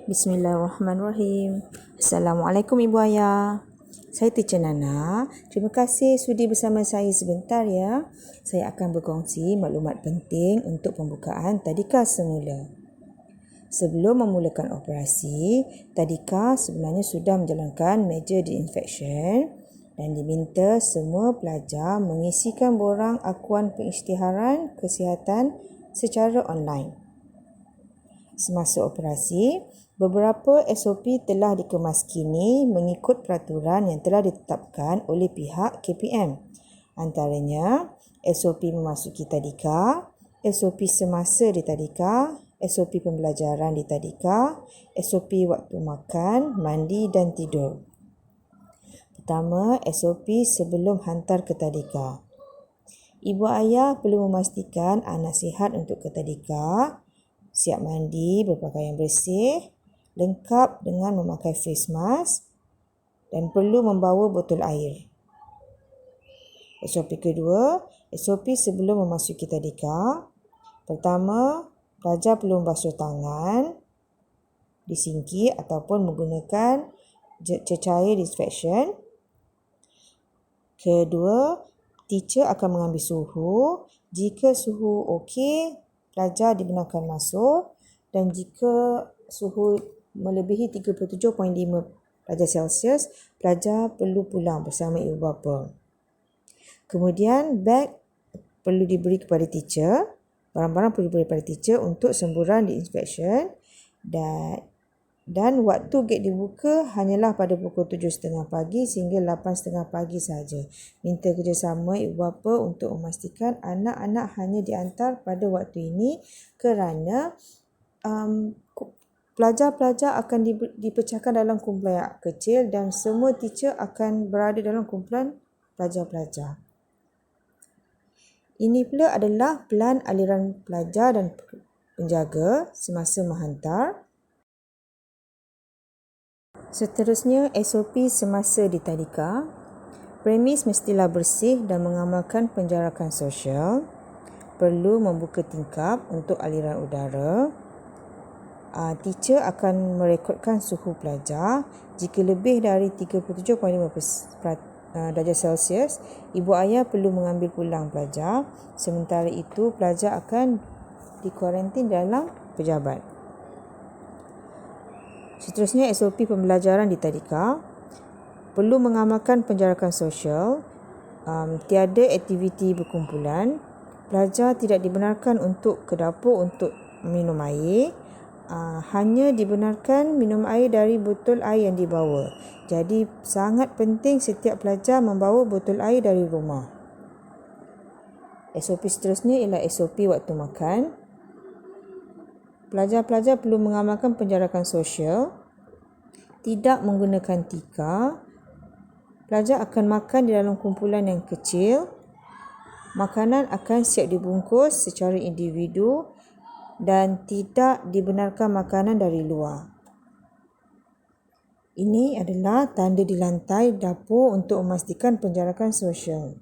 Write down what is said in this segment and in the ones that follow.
Bismillahirrahmanirrahim. Assalamualaikum Ibu Ayah. Saya Teacher Nana. Terima kasih sudi bersama saya sebentar ya. Saya akan berkongsi maklumat penting untuk pembukaan tadika semula. Sebelum memulakan operasi, tadika sebenarnya sudah menjalankan meja disinfection dan diminta semua pelajar mengisikan borang akuan pengisytiharan kesihatan secara online. Semasa operasi, beberapa SOP telah dikemas kini mengikut peraturan yang telah ditetapkan oleh pihak KPM. Antaranya, SOP memasuki tadika, SOP semasa di tadika, SOP pembelajaran di tadika, SOP waktu makan, mandi dan tidur. Pertama, SOP sebelum hantar ke tadika. Ibu ayah perlu memastikan anak sihat untuk ke tadika, siap mandi, berpakaian bersih, lengkap dengan memakai face mask dan perlu membawa botol air. SOP kedua, SOP sebelum memasuki tadika. Pertama, pelajar perlu membasuh tangan di sinki ataupun menggunakan cecair disinfection. Kedua, teacher akan mengambil suhu. Jika suhu okey, pelajar dibenarkan masuk, dan jika suhu melebihi 37.5 darjah Celsius, pelajar perlu pulang bersama ibu bapa. Kemudian beg perlu diberi kepada teacher, barang-barang perlu diberi kepada teacher untuk semburan disinfection, dan waktu gate dibuka hanyalah pada pukul 7.30 pagi sehingga 8.30 pagi sahaja. Minta kerjasama ibu bapa untuk memastikan anak-anak hanya diantar pada waktu ini kerana pelajar-pelajar akan dipecahkan dalam kumpulan yang kecil dan semua teacher akan berada dalam kumpulan pelajar-pelajar. Ini pula adalah pelan aliran pelajar dan penjaga semasa menghantar. Seterusnya, SOP semasa di tadika. Premis mestilah bersih dan mengamalkan penjarakan sosial. Perlu membuka tingkap untuk aliran udara. Teacher akan merekodkan suhu pelajar. Jika lebih dari 37.5 darjah Celsius, ibu ayah perlu mengambil pulang pelajar. Sementara itu, pelajar akan dikuarantin dalam pejabat. Seterusnya, SOP pembelajaran di tadika. Perlu mengamalkan penjarakan sosial. Tiada aktiviti berkumpulan. Pelajar tidak dibenarkan untuk ke dapur untuk minum air. Hanya dibenarkan minum air dari botol air yang dibawa. Jadi, sangat penting setiap pelajar membawa botol air dari rumah. SOP seterusnya ialah SOP waktu makan. Pelajar-pelajar perlu mengamalkan penjarakan sosial, tidak menggunakan tikar. Pelajar akan makan di dalam kumpulan yang kecil. Makanan akan siap dibungkus secara individu dan tidak dibenarkan makanan dari luar. Ini adalah tanda di lantai dapur untuk memastikan penjarakan sosial.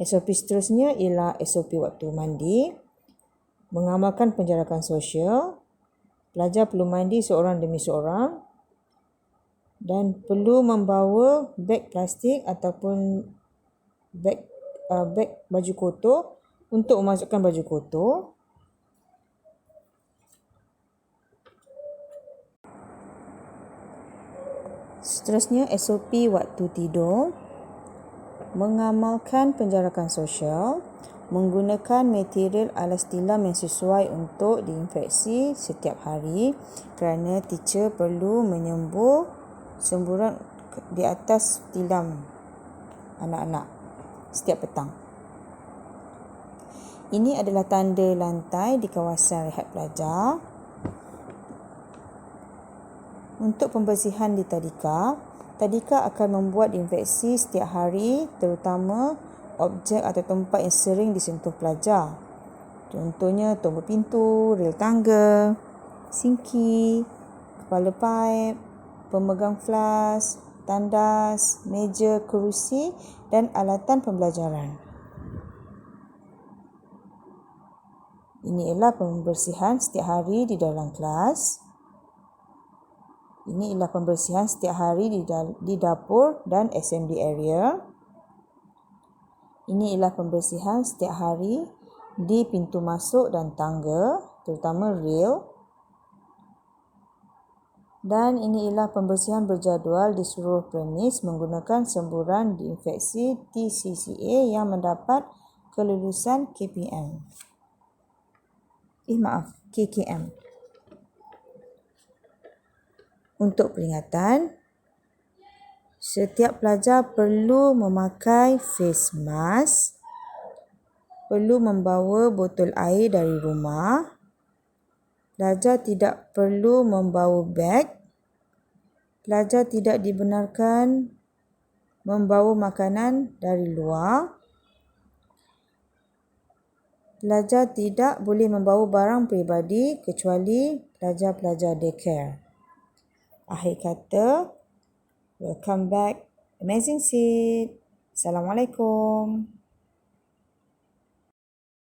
SOP seterusnya ialah SOP waktu mandi. Mengamalkan penjarakan sosial, pelajar perlu mandi seorang demi seorang dan perlu membawa beg plastik ataupun beg baju kotor untuk memasukkan baju kotor. Seterusnya, SOP waktu tidur. Mengamalkan penjarakan sosial, menggunakan material alas tilam yang sesuai untuk diinfeksi setiap hari kerana teacher perlu menyembur semburan di atas tilam anak-anak setiap petang. Ini adalah tanda lantai di kawasan rehat pelajar. Untuk pembersihan di tadika, tadika akan membuat infeksi setiap hari terutama objek atau tempat yang sering disentuh pelajar. Contohnya tombol pintu, rel tangga, sinki, kepala paip, pemegang flas, tandas, meja, kerusi dan alatan pembelajaran. Ini ialah pembersihan setiap hari di dalam kelas. Ini ialah pembersihan setiap hari di dapur dan assembly area. Ini ialah pembersihan setiap hari di pintu masuk dan tangga, terutama rail. Dan ini ialah pembersihan berjadual di seluruh premis menggunakan semburan diinfeksi TCCA yang mendapat kelulusan KPM. KKM. Untuk peringatan, setiap pelajar perlu memakai face mask, perlu membawa botol air dari rumah. Pelajar tidak perlu membawa beg. Pelajar tidak dibenarkan membawa makanan dari luar. Pelajar tidak boleh membawa barang peribadi kecuali pelajar-pelajar daycare. Akhir kata, welcome back Amazing Seed. Assalamualaikum.